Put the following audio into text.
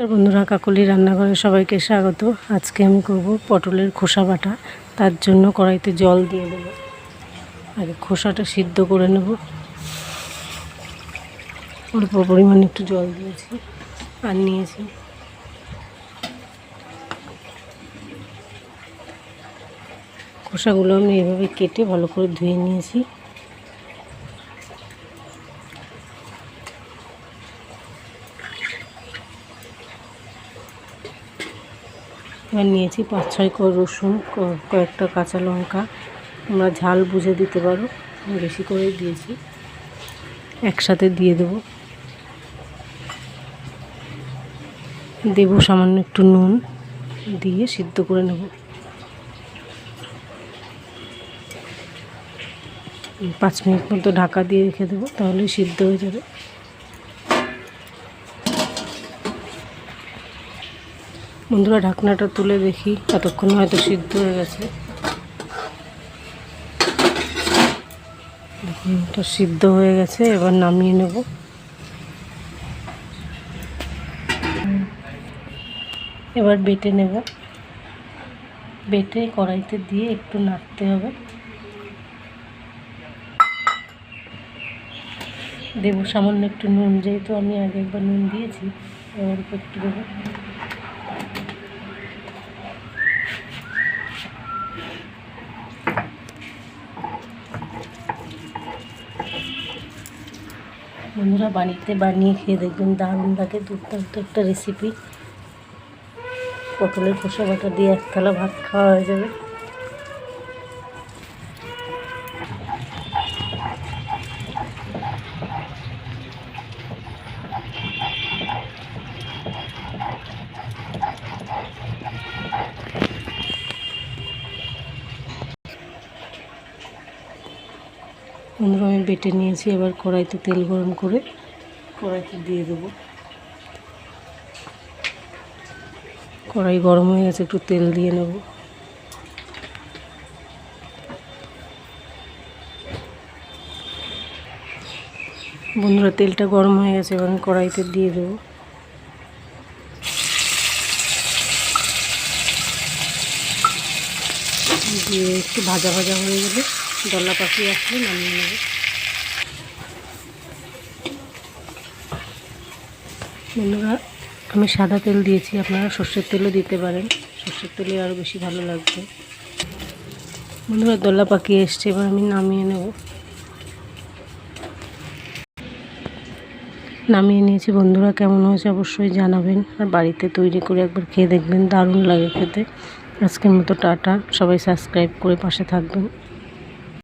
বন্ধুরা, কাকলি রান্নাঘরে সবাইকে স্বাগত। আজকে আমি করব পটলের খোসা বাটা। তার জন্য কড়াইতে জল দিয়ে দেব। আগে খোসাটা সিদ্ধ করে নেব। অল্প পরিমাণে একটু জল দিয়েছি আর নিয়েছি খোসাগুলো। আমি এভাবে কেটে ভালো করে ধুয়ে নিয়েছি। এবার নিয়েছি 5-6 কোয়া রসুন, কয়েকটা কাঁচা লঙ্কা। তোমরা ঝাল বুঝে দিতে পারো, আমি বেশি করেই দিয়েছি। একসাথে দিয়ে দেব সামান্য একটু নুন দিয়ে সিদ্ধ করে নেব। 5 মিনিট মতো ঢাকা দিয়ে রেখে দেবো, তাহলে সিদ্ধ হয়ে যাবে। বন্ধুরা, ঢাকনাটা তুলে দেখি, ততক্ষণ হয়তো সিদ্ধ হয়ে গেছে। দেখুন, এটা সিদ্ধ হয়ে গেছে। এবার নামিয়ে নেব। এবার বেটে নেব। বেটে কড়াইতে দিয়ে একটু নাড়তে হবে। দেব সামান্য একটু নুন, যেহেতু আমি আগে একবার নুন দিয়েছি, এবার একটু দেবো। বন্ধুরা, বাড়িতে বানিয়ে খেয়ে দেখবেন, দারুণ লাগে। দুর্দান্ত একটা রেসিপি। পটলের খোসা বাটা দিয়ে এক থালা ভাত খাওয়া হয়ে যাবে। বন্ধুরা, আমি বেটে নিয়েছি। এবার কড়াইতে তেল গরম করে কড়াইতে দিয়ে দেবো। কড়াই গরম হয়ে গেছে, একটু তেল দিয়ে নেব। বন্ধুরা, তেলটা গরম হয়ে গেছে, এবার আমি কড়াইতে দিয়ে দেবো। দিয়ে একটু ভাজা ভাজা হয়ে গেলে, দলা পাকিয়ে আসলে নামিয়ে নেব। বন্ধুরা, আমি সাদা তেল দিয়েছি, আপনারা সর্ষের তেলও দিতে পারেন। সর্ষের তেলে আরও বেশি ভালো লাগবে। বন্ধুরা, দলা পাকিয়ে এসছে, এবার আমি নামিয়ে নেব। নামিয়ে নিয়েছি। বন্ধুরা, কেমন হয়েছে অবশ্যই জানাবেন, আর বাড়িতে তৈরি করে একবার খেয়ে দেখবেন, দারুণ লাগে খেতে। আজকের মতো টাটা। সবাই সাবস্ক্রাইব করে পাশে থাকবেন।